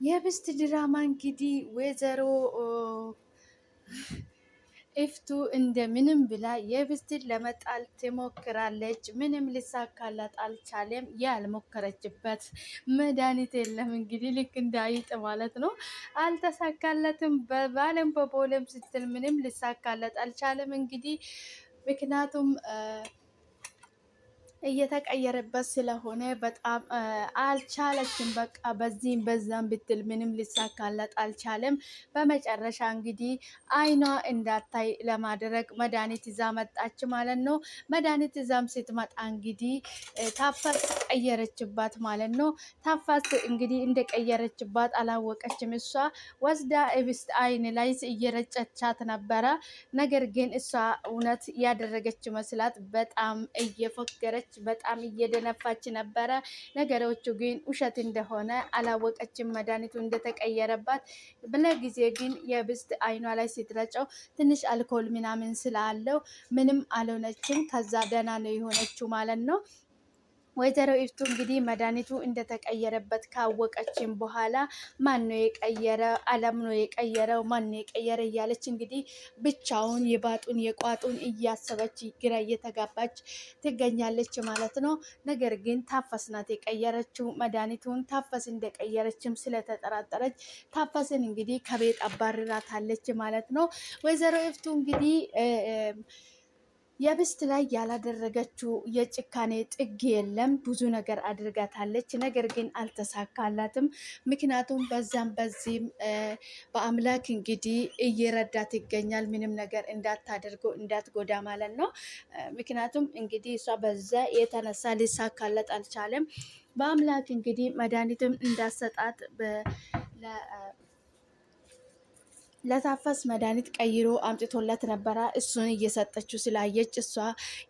የብስት ድራማ እንግዲህ ወይዘሮ ኢፍቱ እንደምንም ብላ የብስትን ለመጣል ትሞክራለች። ምንም ሊሳካላት አልቻለም። ያልሞከረችበት መድኃኒት የለም። እንግዲህ ልክ እንዳይጥ ማለት ነው። አልተሳካለትም። በባለም በቦለም ስትል ምንም ሊሳካለት አልቻለም። እንግዲህ ምክንያቱም እየተቀየረበት ስለሆነ በጣም አልቻለችም። በቃ በዚህም በዛም ብትል ምንም ሊሳካላት አልቻለም። በመጨረሻ እንግዲህ አይኗ እንዳታይ ለማድረግ መድኃኒት ይዛ መጣች ማለት ነው። መድኃኒት ይዛም ስትመጣ እንግዲህ ታፋስ ቀየረችባት ማለት ነው። ታፋስ እንግዲህ እንደቀየረችባት አላወቀችም። እሷ ወስዳ እብስት አይን ላይ እየረጨቻት ነበረ። ነገር ግን እሷ እውነት ያደረገች መስላት በጣም እየፎገረች በጣም እየደነፋች ነበረ። ነገሮቹ ግን ውሸት እንደሆነ አላወቀችም። መድኃኒቱ እንደተቀየረባት ለጊዜ ግን የብስት አይኗ ላይ ስትረጨው ትንሽ አልኮል ምናምን ስላለው ምንም አልሆነችም። ከዛ ደህና ነው የሆነችው ማለት ነው። ወይዘሮ ኢፍቱ እንግዲህ መድኃኒቱ እንደተቀየረበት ካወቀችን በኋላ ማን ነው የቀየረ? አለም ነው የቀየረው? ማን ነው የቀየረ? እያለች እንግዲህ ብቻውን የባጡን የቋጡን እያሰበች ግራ እየተጋባች ትገኛለች ማለት ነው። ነገር ግን ታፈስ ናት የቀየረችው መድኃኒቱን። ታፈስ እንደቀየረችም ስለተጠራጠረች ታፈስን እንግዲህ ከቤት አባርራታለች ማለት ነው። ወይዘሮ ኢፍቱ እንግዲህ የብስት ላይ ያላደረገችው የጭካኔ ጥግ የለም። ብዙ ነገር አድርጋታለች። ነገር ግን አልተሳካላትም። ምክንያቱም በዛም በዚህም በአምላክ እንግዲህ እየረዳት ይገኛል። ምንም ነገር እንዳታደርገው እንዳትጎዳ ማለት ነው። ምክንያቱም እንግዲህ እሷ በዛ የተነሳ ሊሳካለት አልቻለም። በአምላክ እንግዲህ መድኃኒትም እንዳሰጣት ለታፈስ መድኃኒት ቀይሮ አምጥቶለት ነበረ። እሱን እየሰጠችው ስላየች እሷ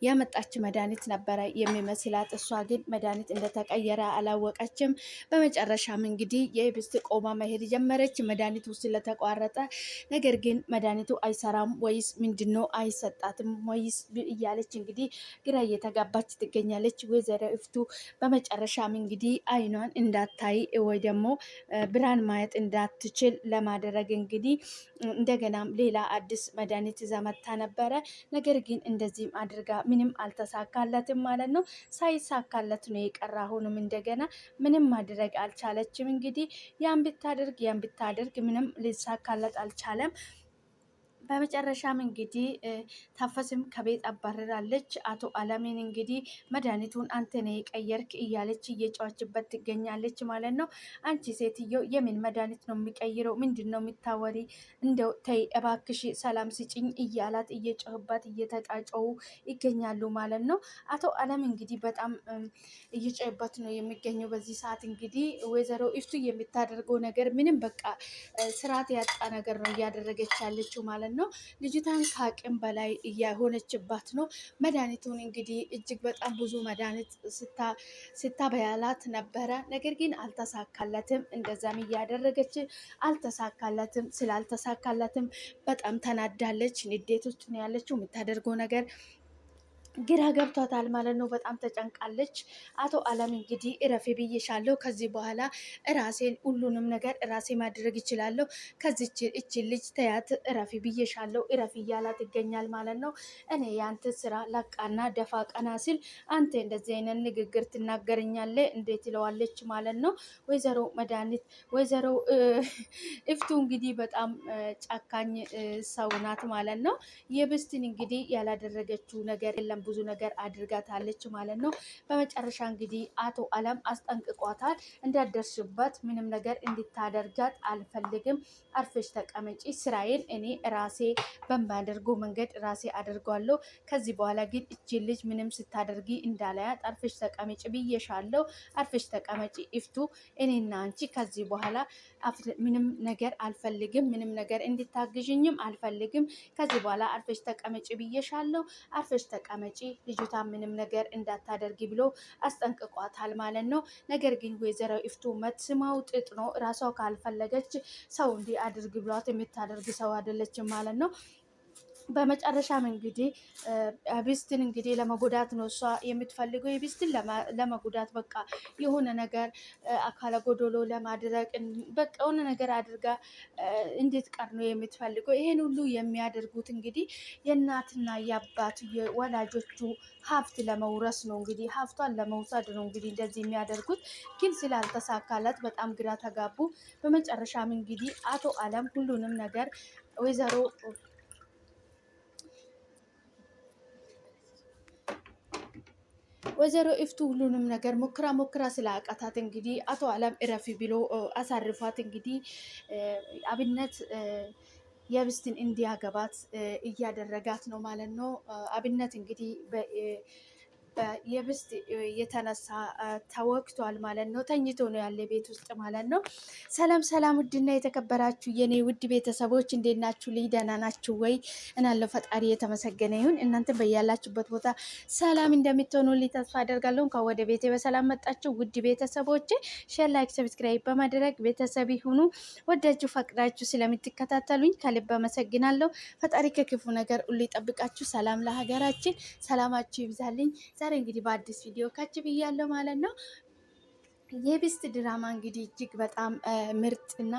ያመጣች መድኃኒት ነበረ የሚመስላት። እሷ ግን መድኃኒት እንደተቀየረ አላወቀችም። በመጨረሻም እንግዲህ የብስት ቆማ መሄድ ጀመረች መድኃኒቱ ስለተቋረጠ። ነገር ግን መድኃኒቱ አይሰራም ወይስ ምንድነው አይሰጣትም ወይስ እያለች እንግዲህ ግራ እየተጋባች ትገኛለች ወይዘሮ ኢፍቱ። በመጨረሻም እንግዲህ አይኗን እንዳታይ ወይ ደግሞ ብርሃን ማየት እንዳትችል ለማድረግ እንግዲህ እንደገናም ሌላ አዲስ መድኃኒት ይዛ መታ ነበረ። ነገር ግን እንደዚህም አድርጋ ምንም አልተሳካለትም ማለት ነው። ሳይሳካለት ነው የቀረ። አሁንም እንደገና ምንም ማድረግ አልቻለችም። እንግዲህ ያን ብታደርግ ምንም ሊሳካለት አልቻለም። በመጨረሻም እንግዲህ ታፈስም ከቤት አባረራለች። አቶ አለሜን እንግዲህ መድኃኒቱን አንተ ነህ የቀየርክ እያለች እየጨዋችበት ትገኛለች ማለት ነው። አንቺ ሴትዮ የምን መድኃኒት ነው የሚቀይረው? ምንድን ነው የምታወሪ? እንደው ተይ እባክሽ ሰላም ስጭኝ እያላት እየጮህባት እየተጫጨው ይገኛሉ ማለት ነው። አቶ አለም እንግዲህ በጣም እየጨበት ነው የሚገኘው በዚህ ሰዓት። እንግዲህ ወይዘሮ ኢፍቱ የምታደርገው ነገር ምንም በቃ ስርዓት ያጣ ነገር ነው እያደረገች ያለችው ማለት ነው። ልጅቷን ከአቅም በላይ እያሆነችባት ነው። መድኃኒቱን እንግዲህ እጅግ በጣም ብዙ መድኃኒት ስታበያላት ነበረ። ነገር ግን አልተሳካለትም። እንደዛም እያደረገች አልተሳካለትም። ስላልተሳካለትም በጣም ተናዳለች። ንዴት ውስጥ ነው ያለችው። የምታደርገው ነገር ግራ ገብቷታል ማለት ነው። በጣም ተጨንቃለች። አቶ አለም እንግዲህ እረፊ ብዬሻለሁ። ከዚህ በኋላ ራሴን ሁሉንም ነገር ራሴ ማድረግ ይችላለሁ። ከዚች እችን ልጅ ተያት፣ እረፊ ብዬሻለሁ፣ እረፊ እያላት ይገኛል ማለት ነው። እኔ የአንተ ስራ ለቃና ደፋ ቀና ሲል አንተ እንደዚህ አይነት ንግግር ትናገረኛለ እንዴት ይለዋለች ማለት ነው። ወይዘሮ ኢፍቱ እንግዲህ በጣም ጨካኝ ሰው ናት ማለት ነው። የብስትን እንግዲህ ያላደረገችው ነገር የለም። ብዙ ነገር አድርጋታለች ማለት ነው። በመጨረሻ እንግዲህ አቶ አለም አስጠንቅቋታል። እንዳደርስበት ምንም ነገር እንድታደርጋት አልፈልግም። አርፈሽ ተቀመጪ። ስራዬን እኔ ራሴ በማደርገው መንገድ ራሴ አደርጓለሁ። ከዚህ በኋላ ግን እቺን ልጅ ምንም ስታደርጊ እንዳላያት አርፈሽ ተቀመጪ ብዬሻለሁ። አርፈሽ ተቀመጪ ኢፍቱ። እኔና አንቺ ከዚህ በኋላ ምንም ነገር አልፈልግም። ምንም ነገር እንድታግዥኝም አልፈልግም። ከዚህ በኋላ አርፈሽ ተቀመጪ ብዬሻለሁ። አርፈሽ ተቀመጪ። ልጅቷ ምንም ነገር እንዳታደርጊ ብሎ አስጠንቅቋታል ማለት ነው። ነገር ግን ወይዘሮ ኢፍቱ መትስማው ጥጥ ነው። ራሷ ካልፈለገች ሰው እንዲህ አድርግ ብሏት የምታደርግ ሰው አይደለችም ማለት ነው። በመጨረሻም እንግዲህ ቢስትን እንግዲህ ለመጉዳት ነው እሷ የምትፈልገው። የቢስትን ለመጉዳት በቃ የሆነ ነገር አካለ ጎዶሎ ለማድረግ በቃ የሆነ ነገር አድርጋ እንዴት ቀር ነው የምትፈልገው። ይሄን ሁሉ የሚያደርጉት እንግዲህ የእናትና የአባት የወላጆቹ ሀብት ለመውረስ ነው እንግዲህ ሀብቷን ለመውሰድ ነው እንግዲህ እንደዚህ የሚያደርጉት። ግን ስላልተሳካላት በጣም ግራ ተጋቡ። በመጨረሻም እንግዲህ አቶ አለም ሁሉንም ነገር ወይዘሮ ኢፍቱ ሁሉንም ነገር ሞክራ ስላቃታት እንግዲህ አቶ አለም እረፊ ብሎ አሳርፏት እንግዲህ አብነት የብስትን እንዲያገባት እያደረጋት ነው ማለት ነው። አብነት እንግዲህ የብስት የተነሳ ተወግቷል ማለት ነው። ተኝቶ ነው ያለ ቤት ውስጥ ማለት ነው። ሰላም ሰላም፣ ውድና የተከበራችሁ የኔ ውድ ቤተሰቦች እንዴት ናችሁ? ልይ ደህና ናችሁ ወይ? እናለው ፈጣሪ የተመሰገነ ይሁን። እናንተ በያላችሁበት ቦታ ሰላም እንደምትሆኑልኝ ተስፋ አደርጋለሁ። ከወደ ቤቴ በሰላም መጣችሁ ውድ ቤተሰቦች። ሼር፣ ላይክ፣ ሰብስክራይብ በማድረግ ቤተሰብ ይሁኑ። ወዳችሁ ፈቅዳችሁ ስለምትከታተሉኝ ከልብ አመሰግናለሁ። ፈጣሪ ከክፉ ነገር ሁሉ ይጠብቃችሁ። ሰላም ለሀገራችን፣ ሰላማችሁ ይብዛልኝ። ዛሬ እንግዲህ በአዲስ ቪዲዮ ካች ብያለሁ ማለት ነው። የቢስት ድራማ እንግዲህ እጅግ በጣም ምርጥና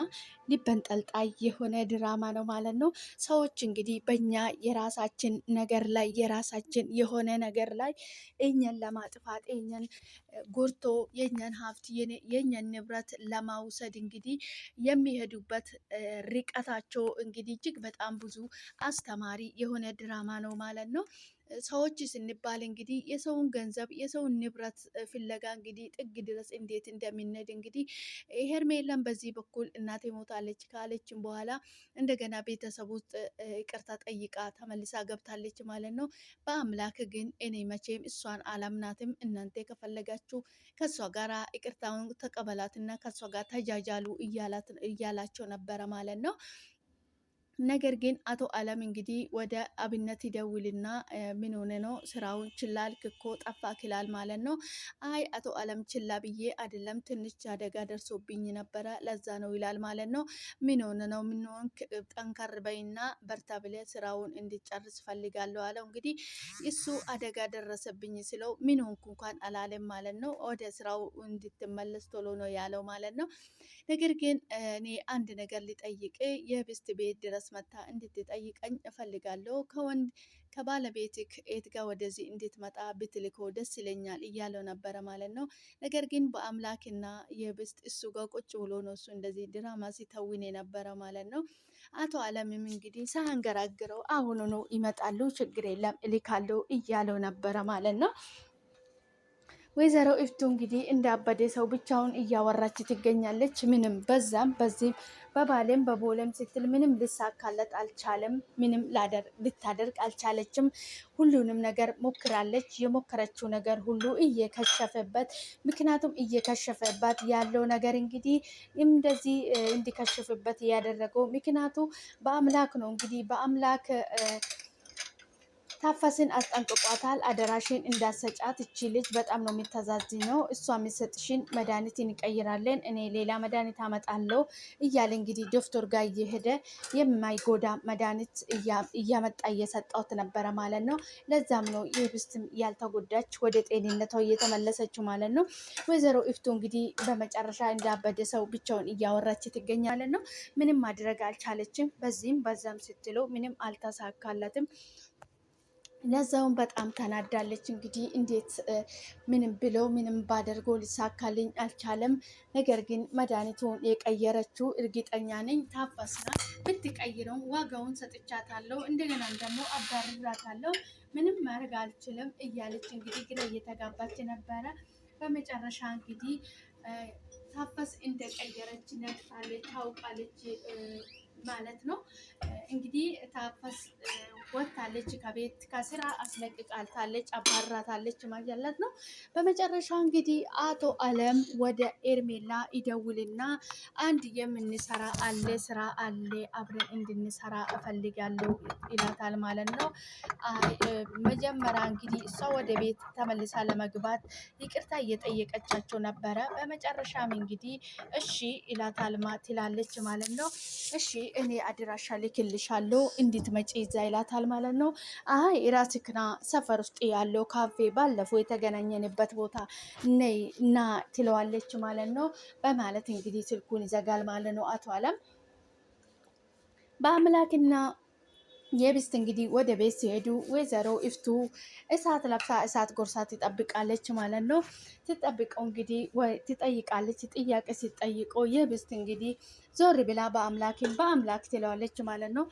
ልብ አንጠልጣይ የሆነ ድራማ ነው ማለት ነው። ሰዎች እንግዲህ በእኛ የራሳችን ነገር ላይ የራሳችን የሆነ ነገር ላይ እኛን ለማጥፋት እኛን ጎርቶ የኛን ሀብት የኛን ንብረት ለማውሰድ እንግዲህ የሚሄዱበት ርቀታቸው እንግዲህ እጅግ በጣም ብዙ አስተማሪ የሆነ ድራማ ነው ማለት ነው። ሰዎች ስንባል እንግዲህ የሰውን ገንዘብ የሰውን ንብረት ፍለጋ እንግዲህ ጥግ ድረስ እንዴት እንደሚነድ እንግዲህ ሄርሜላን በዚህ በኩል እናቴ ሞታለች ካለችም በኋላ እንደገና ቤተሰብ ውስጥ ይቅርታ ጠይቃ ተመልሳ ገብታለች ማለት ነው። በአምላክ ግን እኔ መቼም እሷን አላምናትም። እናንተ ከፈለጋችሁ ከእሷ ጋር ይቅርታውን ተቀበላትና ከእሷ ጋር ተጃጃሉ እያላቸው ነበረ ማለት ነው። ነገር ግን አቶ አለም እንግዲህ ወደ አብነት ይደውልና ምን ሆነ ነው ስራውን ችላ አልክ እኮ ጠፋ ክላል ማለት ነው። አይ አቶ አለም ችላ ብዬ አይደለም ትንሽ አደጋ ደርሶብኝ ነበረ ለዛ ነው ይላል ማለት ነው። ምን ሆነ ነው ምን ሆንክ? ጠንከር በይና በርታ ብለ ስራውን እንዲጨርስ ፈልጋለሁ አለው። እንግዲህ እሱ አደጋ ደረሰብኝ ስለው ምን ሆንኩ እንኳን አላለም ማለት ነው። ወደ ስራው እንድትመለስ ቶሎ ነው ያለው ማለት ነው። ነገር ግን እኔ አንድ ነገር ሊጠይቅ የብስት ቤት ድረስ መታ እንድትጠይቀኝ እፈልጋለሁ። ከባለቤትክ ኤት ጋር ወደዚህ እንድትመጣ ብትልኮ ደስ ይለኛል እያለው ነበረ ማለት ነው። ነገር ግን በአምላክና የብስት እሱ ጋር ቁጭ ብሎ ነው እሱ እንደዚህ ድራማ ሲተውን የነበረ ማለት ነው። አቶ አለምም እንግዲህ ሳንገራግረው አሁኑ ነው ይመጣሉ፣ ችግር የለም እልካለሁ እያለው ነበረ ማለት ነው። ወይዘሮ ኢፍቱ እንግዲህ እንዳበደ ሰው ብቻውን እያወራች ትገኛለች። ምንም በዛም በዚህም በባሌም በቦሌም ስትል ምንም ልሳካለት አልቻለም። ምንም ልታደርግ አልቻለችም። ሁሉንም ነገር ሞክራለች። የሞከረችው ነገር ሁሉ እየከሸፈበት፣ ምክንያቱም እየከሸፈባት ያለው ነገር እንግዲህ እንደዚህ እንዲከሽፍበት ያደረገው ምክንያቱ በአምላክ ነው። እንግዲህ በአምላክ ታፈስን አስጠንቅቋታል። አደራሽን እንዳሰጫት እቺ ልጅ በጣም ነው የሚተዛዝነው። እሷ የሚሰጥሽን መድኃኒት እንቀይራለን፣ እኔ ሌላ መድኃኒት አመጣለሁ እያለ እንግዲህ ዶክተር ጋር እየሄደ የማይጎዳ መድኃኒት እያመጣ እየሰጣት ነበረ ማለት ነው። ለዛም ነው የብስትም ያልተጎዳች ወደ ጤንነቷ እየተመለሰችው ማለት ነው። ወይዘሮ ኢፍቱ እንግዲህ በመጨረሻ እንዳበደ ሰው ብቻውን እያወራች ትገኛለች ነው። ምንም ማድረግ አልቻለችም። በዚህም በዛም ስትለው ምንም አልተሳካለትም። ለዛውን በጣም ተናዳለች። እንግዲህ እንዴት ምንም ብለው ምንም ባደርገው ሊሳካልኝ አልቻለም። ነገር ግን መድኃኒቱን የቀየረችው እርግጠኛ ነኝ ታፈስና ብትቀይረው ዋጋውን ሰጥቻታለሁ፣ እንደገናም ደግሞ አባርራታለሁ፣ ምንም ማድረግ አልችልም እያለች እንግዲህ ግራ እየተጋባች ነበረ። በመጨረሻ እንግዲህ ታፈስ እንደቀየረች ነግታለች፣ ታውቃለች ማለት ነው። እንግዲህ ታፈስ ወጥታለች ከቤት ከስራ አስለቅቃታለች፣ አባራታለች ማለት ነው። በመጨረሻ እንግዲህ አቶ አለም ወደ ኤርሜላ ይደውልና አንድ የምንሰራ አለ ስራ አለ አብረን እንድንሰራ እፈልጋለሁ ይላታል ማለት ነው። መጀመሪያ እንግዲህ እሷ ወደ ቤት ተመልሳ ለመግባት ይቅርታ እየጠየቀቻቸው ነበረ። በመጨረሻም እንግዲህ እሺ ይላታል ትላለች ማለት ነው። እሺ እኔ አድራሻ ልክልሻለሁ እንድትመጪ ይዛ ይላታል ይላታል ማለት ነው። አይ ራስክና ሰፈር ውስጥ ያለው ካፌ ባለፈው የተገናኘንበት ቦታ ነይ እና ትለዋለች ማለት ነው። በማለት እንግዲህ ስልኩን ይዘጋል ማለት ነው አቶ አለም። በአምላክና የብስት እንግዲህ ወደ ቤት ሲሄዱ ወይዘሮ ኢፍቱ እሳት ለብሳ እሳት ጎርሳ ትጠብቃለች ማለት ነው። ትጠብቀው እንግዲህ ትጠይቃለች። ጥያቄ ሲጠይቀው የብስት እንግዲህ ዞር ብላ በአምላክ ትለዋለች ማለት ነው።